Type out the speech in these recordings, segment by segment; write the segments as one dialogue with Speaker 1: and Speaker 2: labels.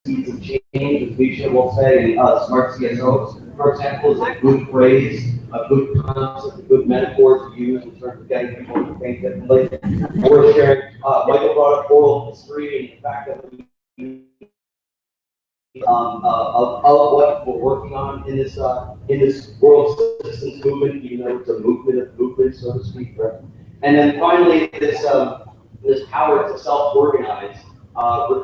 Speaker 1: seeds of change, as Misha will say, in smart CSOs, for example, is a good phrase, a good concept, a good metaphor to use in terms of getting people to think differently. We're sharing, Michael brought up oral history and the fact that we of what we're working on in this world systems movement, even though it's a movement of movements, so to speak. Right? And then finally, this power to self-organize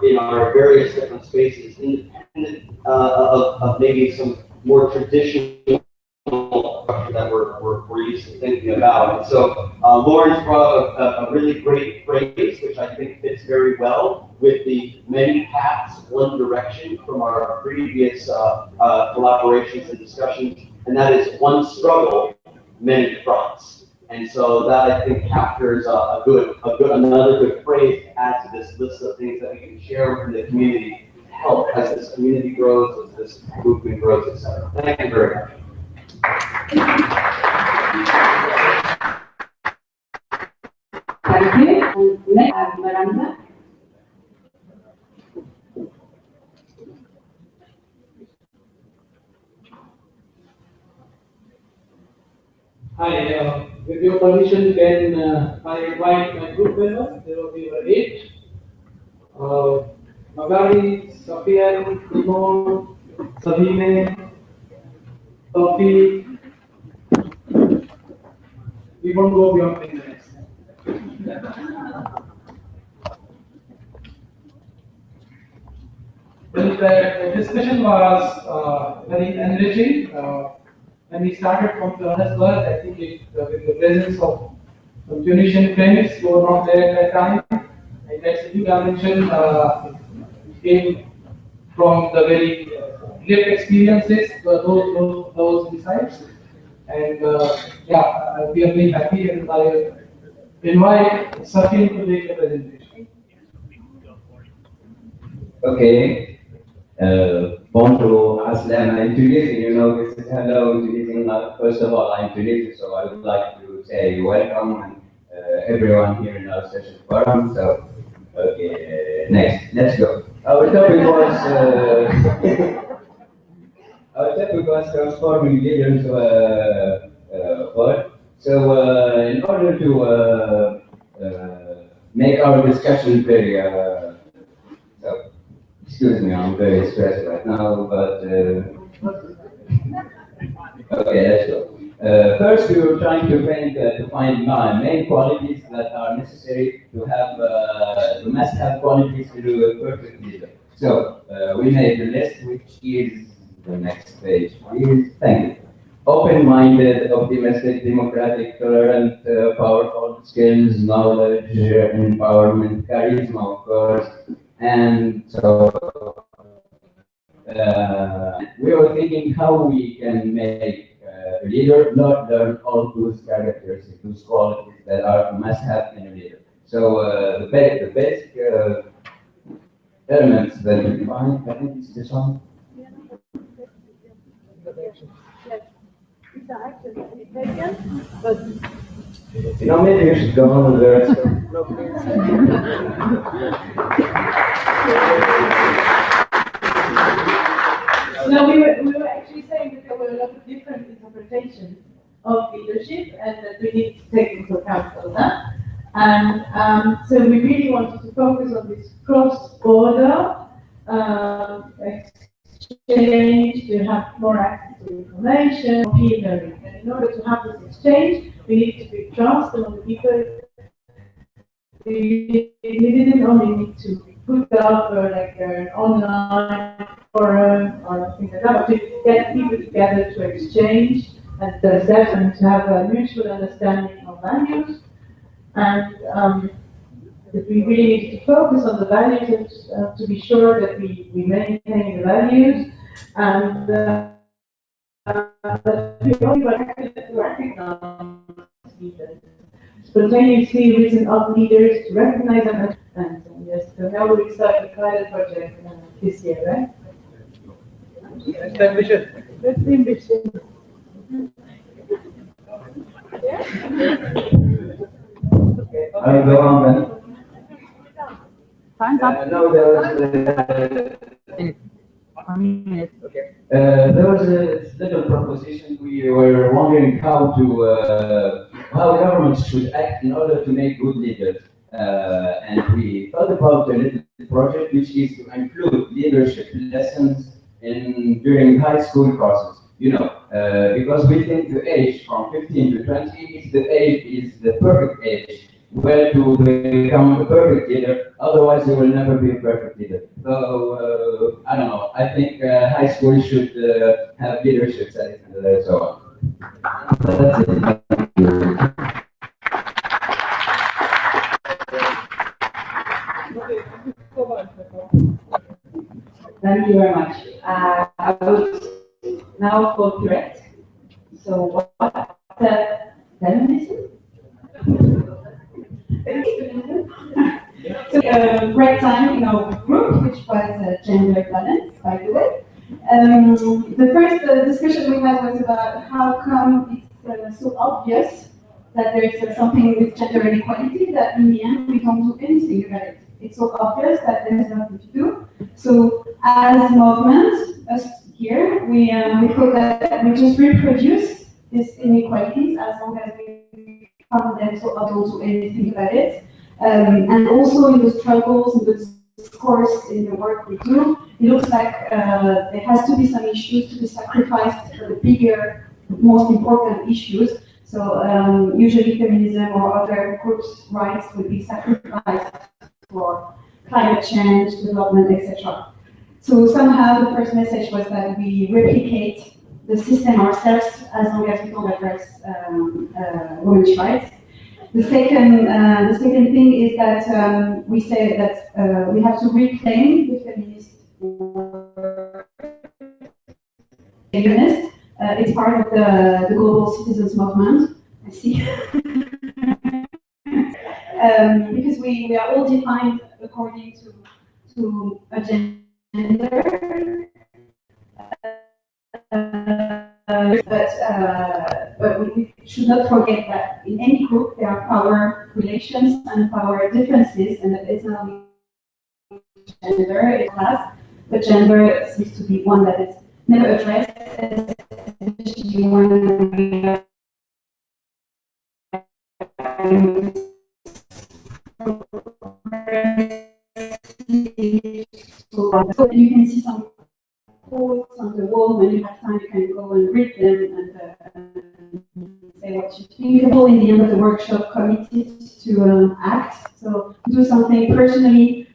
Speaker 1: in our various different spaces, independent of maybe some more traditional structure that we're used to thinking about. And so Lawrence brought up a really great phrase, which I think fits very well with the many paths, one direction from our previous collaborations and discussions, and that is one struggle, many fronts. And so that I think captures another good phrase to add to this list of things that we can share with the community to help as this community grows, as this movement grows, etc. Thank you very much.
Speaker 2: Thank you. And next, Miranda.
Speaker 3: Hi, with your permission, can I invite my group members? There will be 8. Magari, Safian, Timon, Sabine, Sophie. We won't go beyond 10 minutes. Well, the discussion was very enriching. When we started from Johannesburg, I think with the presence of some Tunisian friends who were not there at that time, and that's a new dimension. Came from the very lived experiences, those insights, and yeah, we are very happy, and I invite Sachin to make the presentation.
Speaker 4: Okay. Bonjour, Aslam. I'm Tunisian, you know, this is hello Tunisian. First of all, I'm Tunisian, so I would like to say welcome and everyone here in our session forum. So, okay, next, let's go. Our topic was transforming leaders work. So, in order to make our discussion very excuse me, I'm very stressed right now, but okay, let's go. First, we were trying to find main qualities that are necessary to have, the must-have qualities to do a perfect leader. So, we made the list, which is the next page, please. Thank you. Open-minded, optimistic, democratic, tolerant, powerful, skills, knowledge, empowerment, charisma, of course. And so we were thinking how we can make a leader not learn all those characteristics, those qualities that are must-have in a leader. So the basic elements that we find, I think it's this one. You know, maybe you should go on with the rest of it.
Speaker 5: No, we were actually saying that there were a lot of different interpretations of leadership and that we need to take into account all that. And so we really wanted to focus on this cross-border exchange, to have more access to information, peer learning. And in order to have this exchange, we need to build trust among the people. We didn't only need to put up like an online forum or things like that, but to get people together to exchange and to have a mutual understanding of values. And that we really need to focus on the values and to be sure that we maintain the values, and that we only recognize leaders. Spontaneously reason of leaders to recognize them, and yes, so now we start the pilot project this year, right?
Speaker 3: That's the ambition.
Speaker 5: That's the ambition.
Speaker 4: Okay, I'll go on then.
Speaker 2: Time's up.
Speaker 4: No, there was wondering how governments should act in order to make good leaders. And we thought about a little project which is to include leadership lessons during high school courses. Because we think the age from 15 to 20 is the perfect age where to become a perfect leader. Otherwise, you will never be a perfect leader. So I don't know. I think high school should have leadership studies and so on. That's it.
Speaker 2: Thank you very much. I would now go correct. So what feminism? So great time in our group, which was gender balance, by the way. The first discussion we had was about how come it's so obvious that there is something with gender inequality that in the end we don't do anything about it. It's so obvious that there's nothing to do. So as movements, us here, we hope that we just reproduce these inequalities as long as we found them so I don't do anything about it. And also in the struggles, in the discourse, in the work we do, it looks like there has to be some issues to be sacrificed for the bigger, most important issues. So usually feminism or other groups' rights will be sacrificed for climate change, development, etc. So somehow the first message was that we replicate the system ourselves as long as we don't address women's rights. The second thing is that we say that we have to reclaim the feminist feminist. It's part of the global citizens movement. I see. Because we are all defined according to a gender. But we should not forget that in any group there are power relations and power differences, and that it's not only gender, it's class, but gender seems to be one that is never addressed, especially when we are so you can see some quotes on the wall. When you have time, you can go and read them and say what you think. People in the end of the workshop committed to act, so do something personally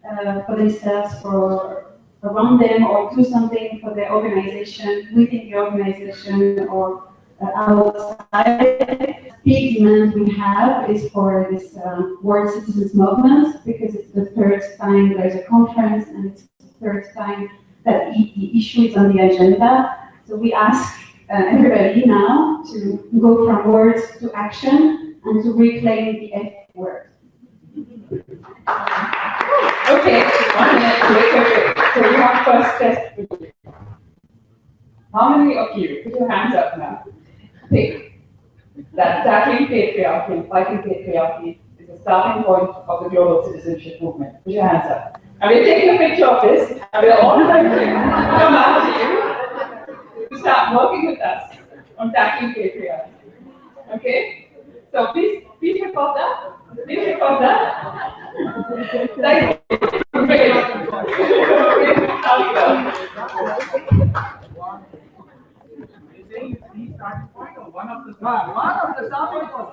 Speaker 2: for themselves, for around them, or do something for their organization, within the organization, or outside. Big demand we have is for this World Citizens Movement, because it's the third time there's a conference and it's the third time that the issue is on the agenda. So we ask everybody now to go from words to action and to reclaim the F word.
Speaker 6: Okay, 1 minute, wait. So we have first test. How many of you, put your hands up now, think that tackling patriarchy, fighting patriarchy, is the starting point of the global citizenship movement? Put your hands up. And we're taking a picture of this, and we're all going to come out to you to start working with us on tackling patriarchy. Okay? So please record that. Please record that. Thank you. Great.
Speaker 7: One of the starting points.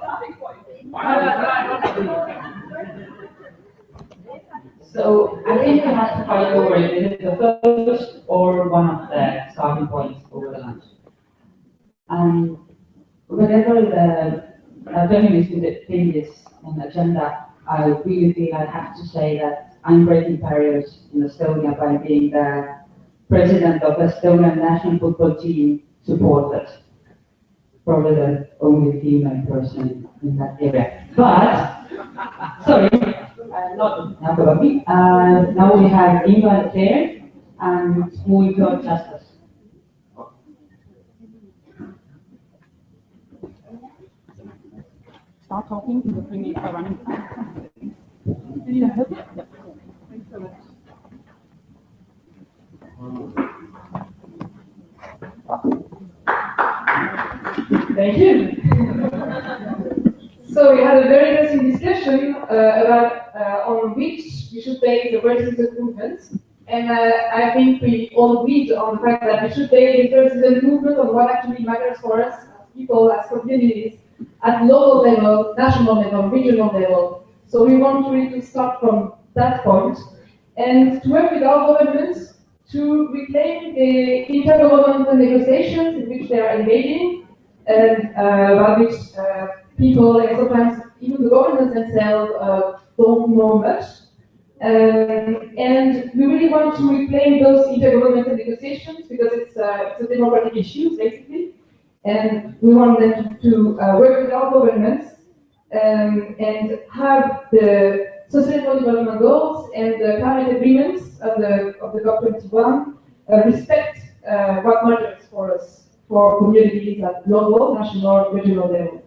Speaker 8: So I think we have to fight over it. Is it the first or one of the starting points over the lunch? Whenever the feminist thing is on the agenda, I really feel I have to say that I'm breaking barriers in Estonia by being the president of the Estonian national football team supporters. Probably the only female person in that area. But, sorry, not about me. Now we have England Care and Muito Justice.
Speaker 7: Start talking to the bring it running. You need help? Yeah. Thanks so much.
Speaker 5: Thank you. So we had a very interesting discussion about on which we should base the persistent movement. And I think we all agreed on the fact that we should base the persistent movement on what actually matters for us as people, as communities, at local level, national level, regional level. So we want to really start from that point and to work with our governments to reclaim the intergovernmental negotiations in which they are engaging and about which people and sometimes even the governments themselves don't know much. And we really want to reclaim those intergovernmental negotiations because it's a democratic issue, basically. And we want them to work with our governments and have the Sustainable Development Goals and the climate agreements of the COP21 respect what matters for us, for communities at local, national, regional level.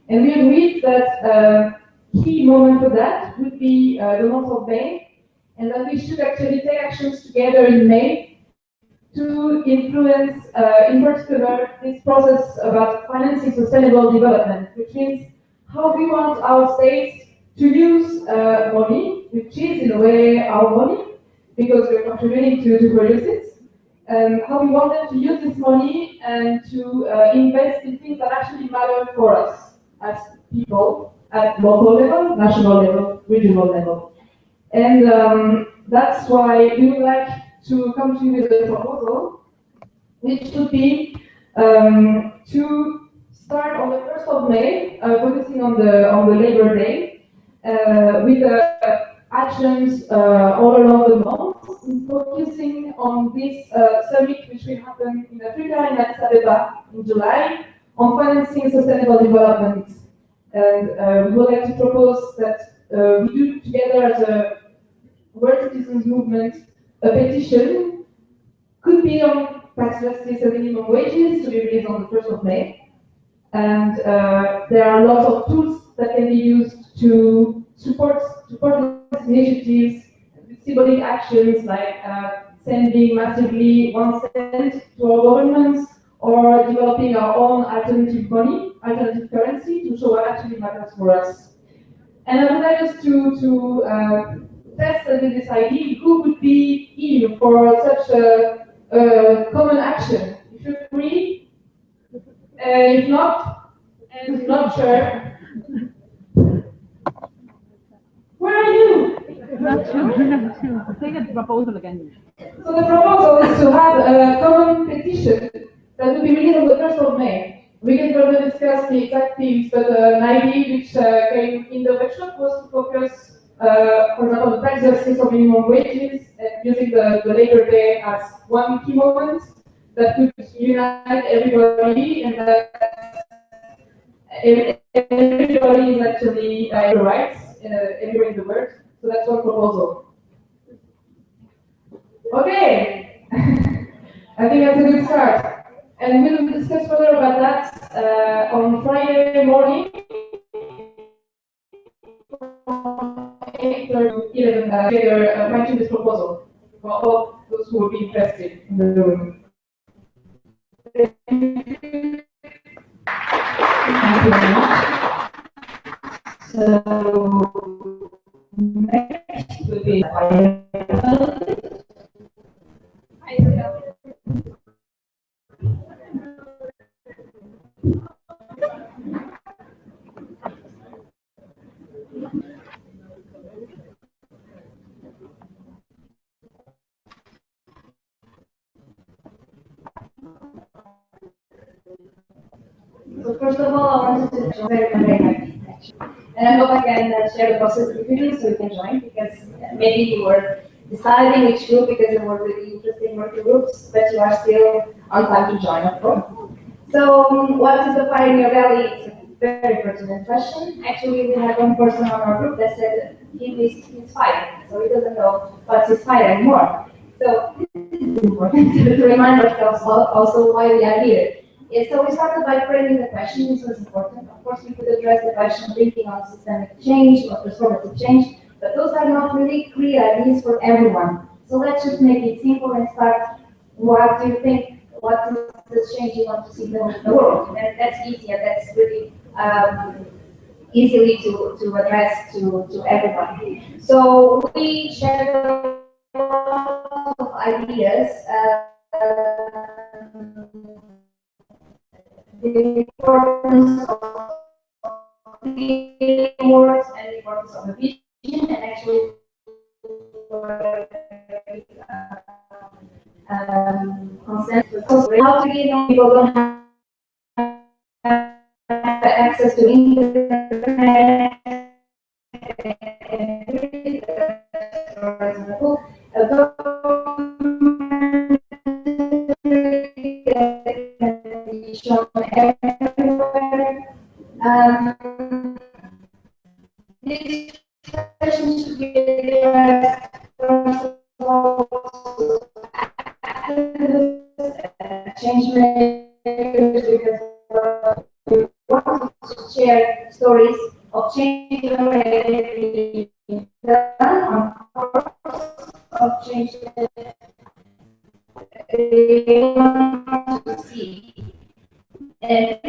Speaker 5: And we agreed that key moment for that would be the month of May, and that we should actually take actions together in May to influence, in particular, this process about financing sustainable development, which means how we want our states to use money, which is in a way our money, because we're contributing to produce it, how we want them to use this money and to invest in things that actually matter for us as people at local level, national level, regional level. And that's why we would like to come to you with a proposal, which would be to start on the 1st of May, focusing on the Labor Day, with actions all along the month, focusing on this summit which will happen in Africa in Addis Ababa in July on financing sustainable development. And we would like to propose that we do together as a World Citizens Movement a petition, could be on tax justice and minimum wages, to be released on the 1st of May. And there are lots of tools that can be used to support these initiatives, symbolic actions like sending massively 1 cent to our governments, or developing our own alternative money, alternative currency, to show what actually matters for us. And I would like us to test this idea, who would be in for such a common action. If you agree, if not, and not sure, where are you?
Speaker 7: Not sure. Take the proposal again.
Speaker 5: So the proposal is to have a common petition that will be released on the 1st of May. We can further discuss the exact themes, but an idea which came in the workshop was to focus, for example, the tax justice of minimum wages, and using the Labor Day as one key moment that could unite everybody, and that everybody is actually rights everywhere in the world. So that's one proposal. Okay, I think that's a good start. And we will discuss further about that on Friday morning, 8 to 11, together matching this proposal for all those who will be interested in the room.
Speaker 8: Thank you very much. So, next will be
Speaker 2: So first of all, I wanted to join very happy, and I hope I can share the process with you so you can join, because maybe you were deciding which group because there were really interesting working groups, but you are still on time to join, of course. So what is the Pioneer Valley? It's a very pertinent question. Actually, we had one person on our group that said he's fired, so he doesn't know what's his fire anymore. So this is important to remind ourselves also why we are here. Yeah, so we started by framing the question. This was important. Of course, we could address the question of thinking on systemic change or transformative change, but those are not really clear ideas for everyone. So let's just make it simple and start. What do you think
Speaker 9: what is the change you want to see in the world. And that's easier, that's really easily to address to everybody. So we share a lot of ideas. The importance of words and the importance of the vision, and actually consensus. How to get people don't have access to internet. For example, shown everywhere. This question should be addressed first of all change makers, because we want to share stories of change already done, of change they want to see. And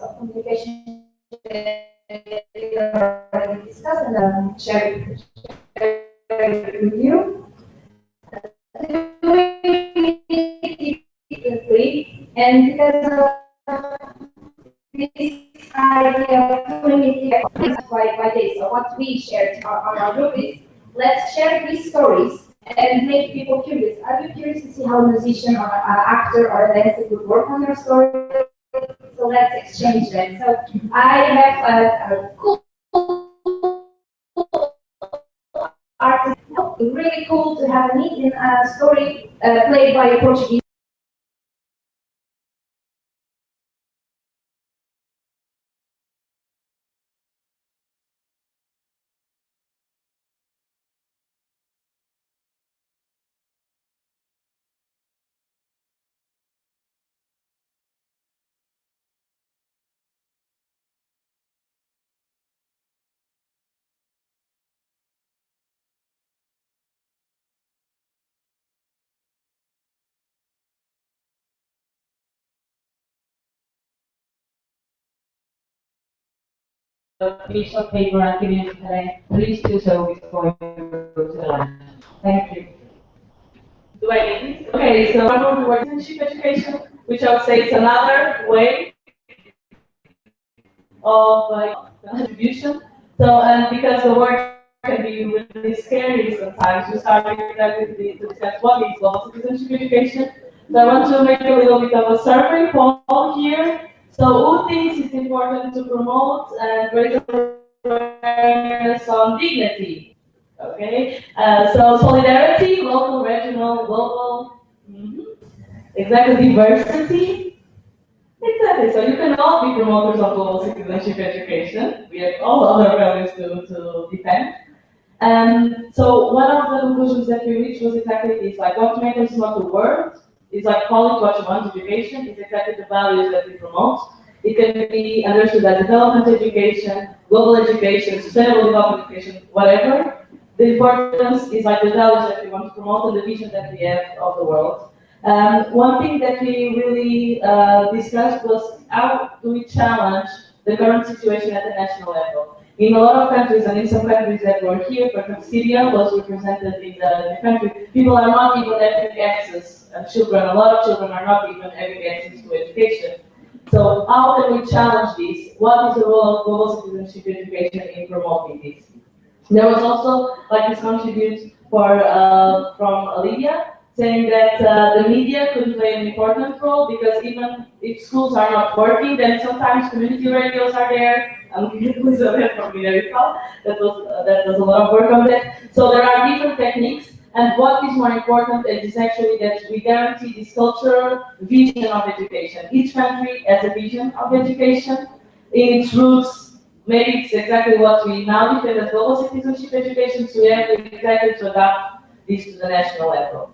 Speaker 9: of communication already discussed and share with you. And because of this idea of community by day, so what we shared on our group is, let's share these stories and make people curious. Are you curious to see how a musician or an actor or a dancer would work on your story? So let's exchange them. So I have a cool artist. Really cool to have an Indian story played by a Portuguese.
Speaker 8: Piece of paper and give it to them. Please do so before you go to the lunch. Thank you.
Speaker 6: Do I need this? Okay, so I'm going to work internship education, which I would say is another way of contribution. So, and because the word can be really scary sometimes, we started to discuss what is global citizenship education. So I want to make a little bit of a survey poll here. So who thinks it's important to promote and raise awareness on dignity? Okay, so solidarity, local, regional, global, exactly, diversity. Exactly, so you can all be promoters of global citizenship education. We have all other values to defend. So one of the conclusions that we reached was exactly this, like what matters is not the word, it's like call it what you want, education, is exactly the values that we promote. It can be understood as development education, global education, sustainable development education, whatever. The importance is like the values that we want to promote and the vision that we have of the world. One thing that we really discussed was how do we challenge the current situation at the national level. In a lot of countries, and in some countries that were here, for example, Syria was represented in the country, people are not even having access, a lot of children are not even having access to education. So how can we challenge this? What is the role of global citizenship education in promoting this? There was also like this contribute from Lydia, saying that the media could play an important role because even if schools are not working, then sometimes community radios are there. Elizabeth from Minerical, that was a lot of work on that. So there are different techniques, and what is more important is actually that we guarantee this cultural vision of education. Each country has a vision of education in its roots,
Speaker 5: maybe it's exactly what we now define as global citizenship education, so we have to exactly to adapt this to the national level.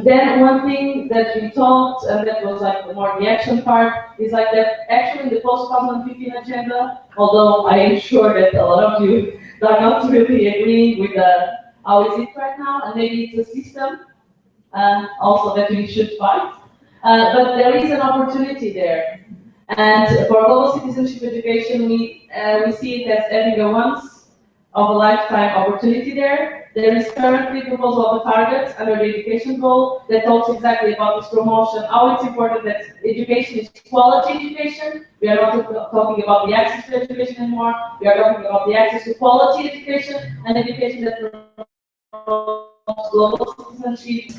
Speaker 5: Then one thing that we talked, and that was like the more the action part, is like that actually the post-2015 agenda, although I am sure that a lot of you are not really agreeing with how is it right now, and maybe it's a system also that we should fight. But there is an opportunity there. And for global citizenship education, we see it as having a once of a lifetime opportunity there. There is currently a proposal of a target under the education goal that talks exactly about this promotion, how it's important that education is quality education. We are not talking about the access to education anymore. We are talking about the access to quality education and education that promotes global citizenship.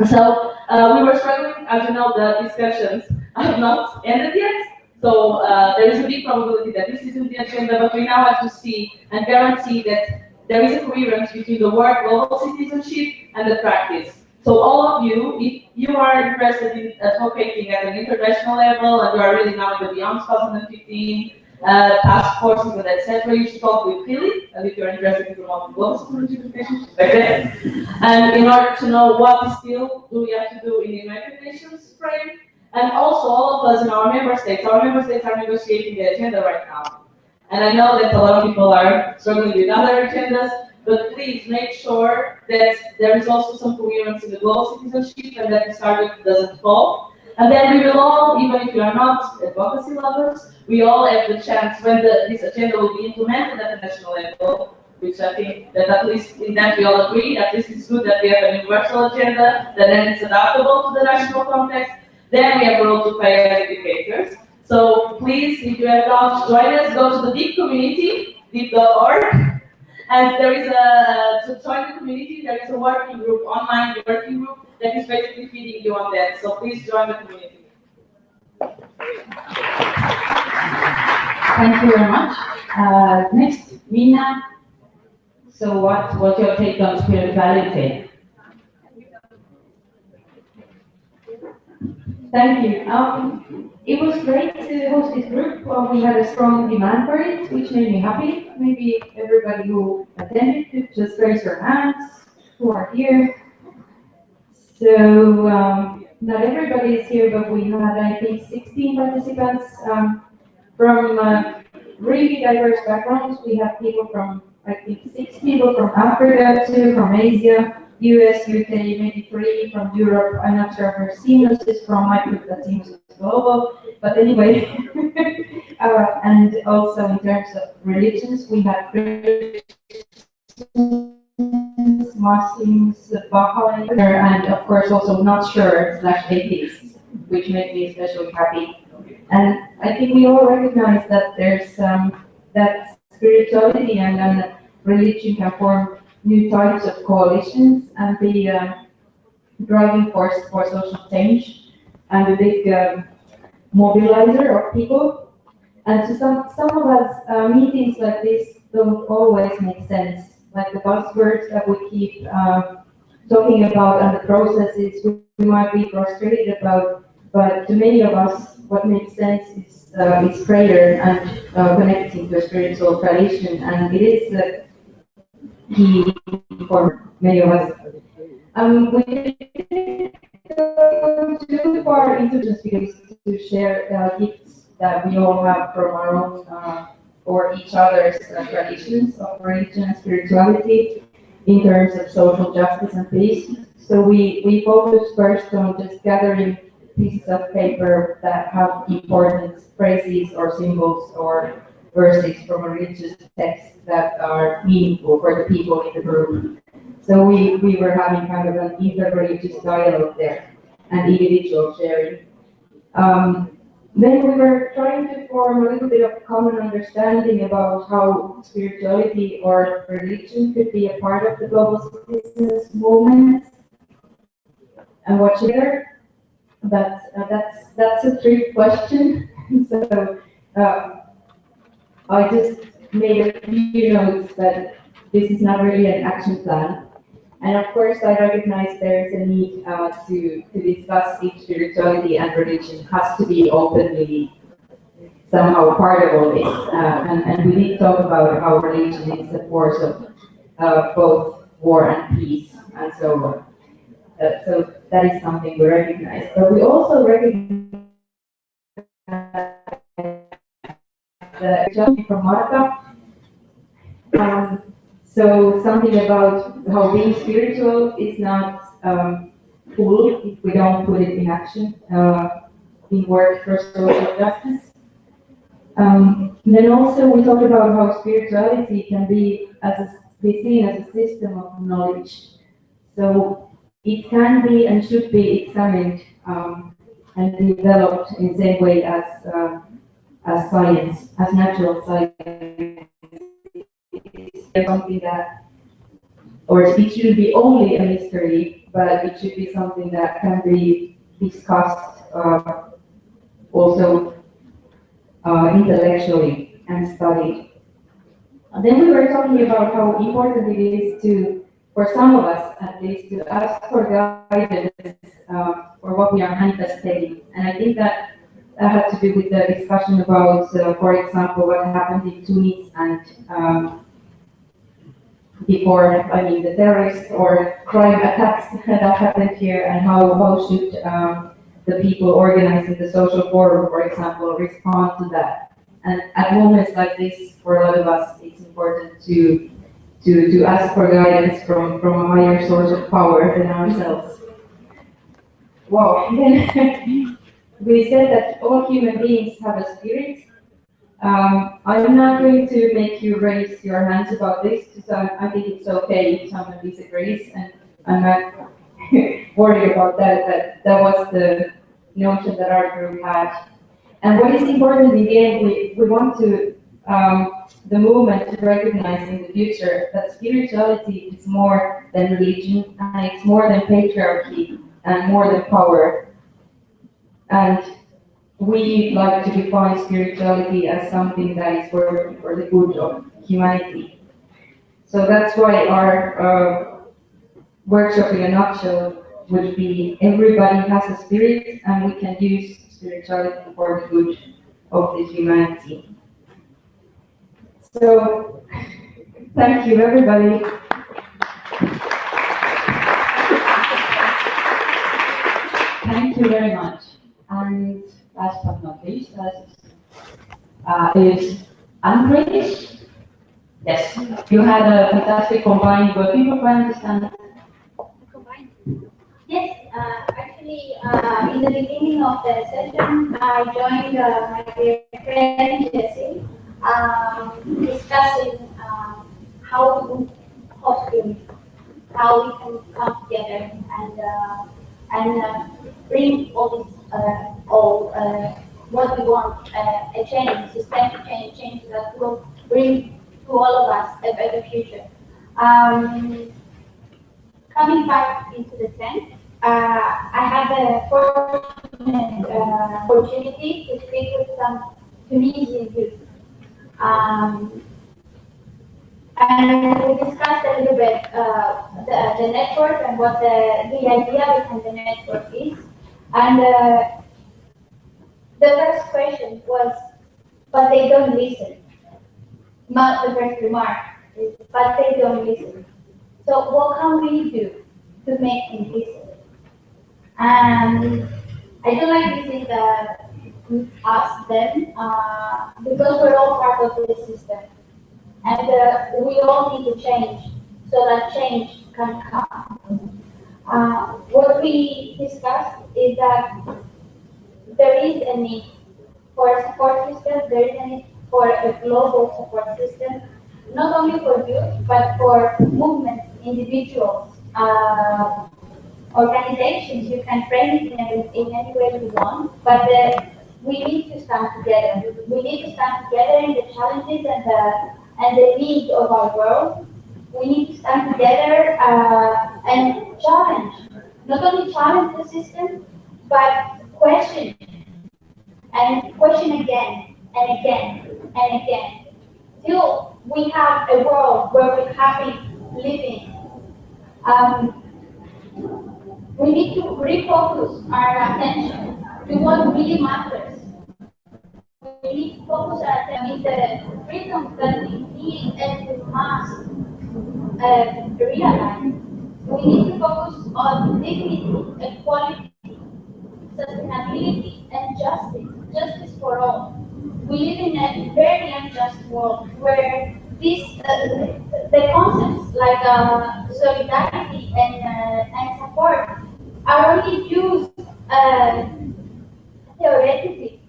Speaker 5: So we were struggling, as you know, the discussions have not ended yet. So there is a big probability that this isn't the agenda, but we now have to see and guarantee that there is a coherence between the word global citizenship and the practice. So all of you, if you are interested in advocating at an international level and you are really now in the beyond 2015 task forces and etc., you should talk with Philip, and if you're interested in promoting global citizenship education, like that. And in order to know what still do we have to do in the United Nations frame, and also all of us in our member states are negotiating the agenda right now. And I know that a lot of people are struggling with other agendas, but please make sure that there is also some coherence in the global citizenship and that this target doesn't fall. And then we will all, even if you are not advocacy lovers, we all have the chance when this agenda will be implemented at the national level, which I think that at least in that we all agree, at least it's good that we have a universal agenda, that then it's adaptable to the national context. Then we have a role to play as educators. So please, if you have doubts, join us, go to the deep community, deep.org. And there is to join the community, there is a working group, online working group, that is basically feeding you on that. So please join the community.
Speaker 8: Thank you very much. Next, Mina. So what's your take on spirituality?
Speaker 10: Thank you. It was great to host this group. We had a strong demand for it, which made me happy. Maybe everybody who attended could just raise their hands who are here. So not everybody is here, but we had, I think, 16 participants from really diverse backgrounds. We had people from, I think, 6 people from Africa, 2 from Asia, US, UK, maybe 3 from Europe. I'm not sure where Seamless is from. I put that Seamless is global. But anyway, and also in terms of religions, we had Christians, Muslims, Baha'i, and of course also not sure / atheists, which made me especially happy. And I think we all recognize that there's that spirituality and religion can form new types of coalitions and be driving force for social change and a big mobilizer of people. And to some of us, meetings like this don't always make sense. Like the buzzwords that we keep talking about and the processes we might be frustrated about, but to many of us, what makes sense is prayer and connecting to a spiritual tradition, and it is key for many of us. We didn't go too far into just because to share gifts that we all have from our own or each other's traditions of religion and spirituality in terms of social justice and peace. So we focused first on just gathering pieces of paper that have important phrases or symbols or verses from a religious text that are meaningful for the people in the group. So we were having kind of an interreligious dialogue there and individual sharing. Then we were trying to form a little bit of common understanding about how spirituality or religion could be a part of the global citizens movement. And what should there? That's a trick question. So I just made a few notes that this is not really an action plan. And of course, I recognize there is a need to discuss if spirituality and religion has to be openly
Speaker 8: somehow part of all this. And we did talk about how religion is a force of both war and peace, and so on. So that is something we recognize. But we also recognize the judgment from Marta. So something about how being spiritual is not cool if we don't put it in action in work for social justice. Then also we talk about how spirituality can be seen as a system of knowledge. So it can be and should be examined and developed in the same way as science, as natural science. Something that, or it shouldn't be only a mystery, but it should be something that can be discussed also intellectually and studied. And then we were talking about how important it is to, for some of us at least, to ask for guidance for what we are manifesting. And I think that had to do with the discussion about, for example, what happened in Tunis and before, the terrorist or crime attacks that happened here, and how should the people organizing the social forum, for example, respond to that. And at moments like this, for a lot of us, it's important to ask for guidance from a higher source of power than ourselves. Wow. Then we said that all human beings have a spirit. I'm not going to make you raise your hands about this, because I think it's okay if someone disagrees, and I'm not worried about that. That was the notion that our group had. And what is important in the end, we want to the movement to recognize in the future that spirituality is more than religion, and it's more than patriarchy, and more than power. And we like to define spirituality as something that is working for the good of humanity. So that's why our workshop in a nutshell would be: everybody has a spirit, and we can use spirituality for the good of the humanity. So, thank you, everybody.
Speaker 10: Thank you very much. And last but not least, is Andres. Yes, you had a fantastic combined working group, I understand.
Speaker 9: Yes, actually, in the beginning of the session, I joined my dear friend Jessie, discussing how to do hosting, how we can come together and bring all this, what we want, a change, systemic change that will bring to all of us a better future. Coming back into the tent, I had the fortunate opportunity to speak with some Tunisian youth. And we discussed a little bit the network and what the idea behind the network is. And the first question was, but they don't listen. Not the first remark is, but they don't listen. So what can we do to make them listen? And I don't like using the us, them, because we're all part of the system. And we all need to change so that change can come. What we discussed is that there is a need for a support system, there is a need for a global support system, not only for youth, but for movements, individuals, organizations. You can frame it in any way you want, but we need to stand together. We need to stand together in the challenges and the needs of our world. We need to stand together and challenge, not only challenge the system, but question and question again and again and again, till we have a world where we're happy living. We need to refocus our attention to what really matters. need to focus our attention the freedoms that we need and we must realize. We need to focus on dignity, equality, sustainability, and justice. Justice for all. We live in a very unjust world where these the concepts like solidarity and support are only used theoretically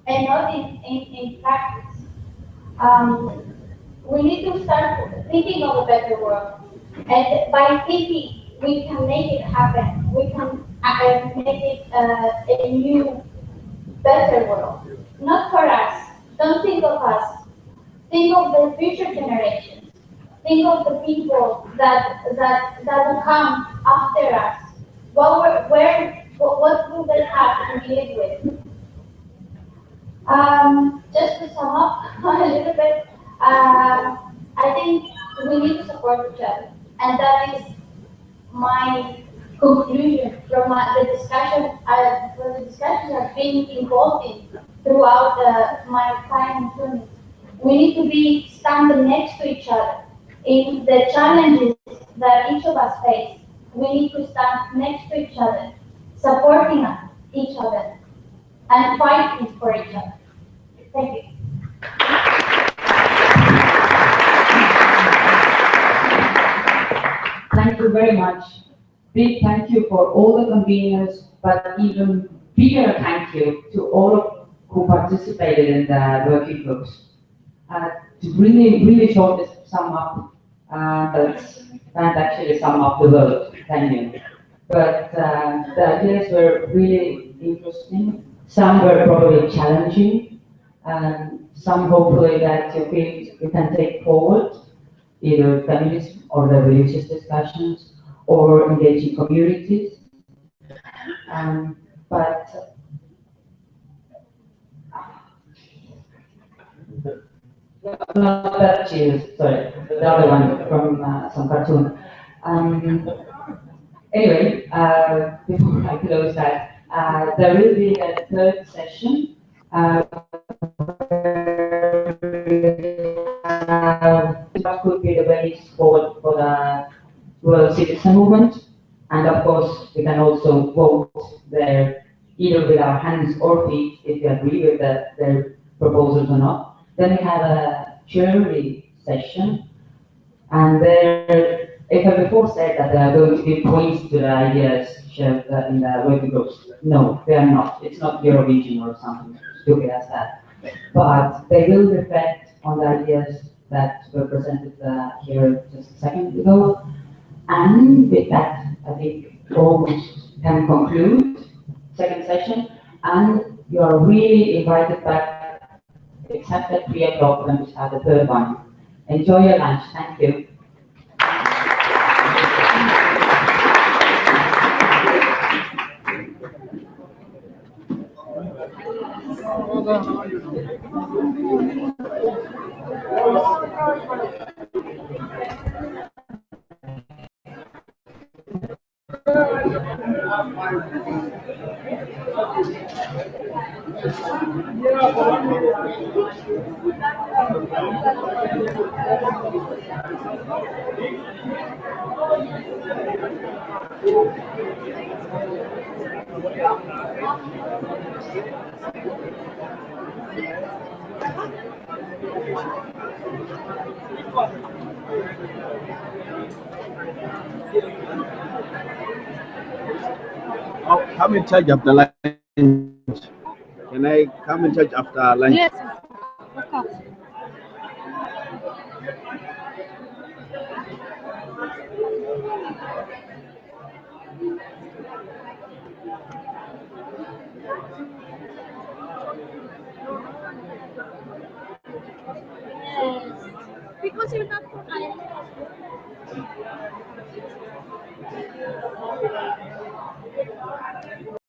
Speaker 9: and not in practice. We need to start thinking of a better world. And by thinking, we can make it happen. We can make it a new, better world. Not for us. Don't think of us. Think of the future generations. Think of the people that will come after us. What will they have to live with? Just to sum up a little bit, I think we need to support each other, and that is my conclusion from the discussion. From the discussions I've been involved in throughout my time in Tunis. We need to be standing next to each other in the challenges that each of us face. We need to stand next to each other, supporting each other, and fighting for each other. Thank you.
Speaker 8: Thank you very much. Big thank you for all the conveners, but even bigger thank you to all who participated in the working groups. To really short sum up, can't actually sum up the world, can you? But the ideas were really interesting. Some were probably challenging, and some hopefully that you can take forward, either feminism or the religious discussions, or engaging communities. But not that cheers, sorry, the other one from some cartoon. Anyway, before I close that, there will be a third session. What could be the ways forward for the world citizen movement? And of course, we can also vote there, either with our hands or feet, if we agree with their proposals or not. Then we have a jury session, and there, if I before said that there are going to be points to the ideas shared in the working groups, no, they are not. It's not Eurovision or something stupid as that. But they will reflect on the ideas that were presented here just a second ago. And with that, I think almost can conclude second session. And you are really invited back exactly at 3 o'clock when we start the third one. Enjoy your lunch. Thank you.
Speaker 11: I'll come in charge after lunch. Can I come in charge after lunch?
Speaker 7: Yes, of course. Yes, because you're not from Ireland.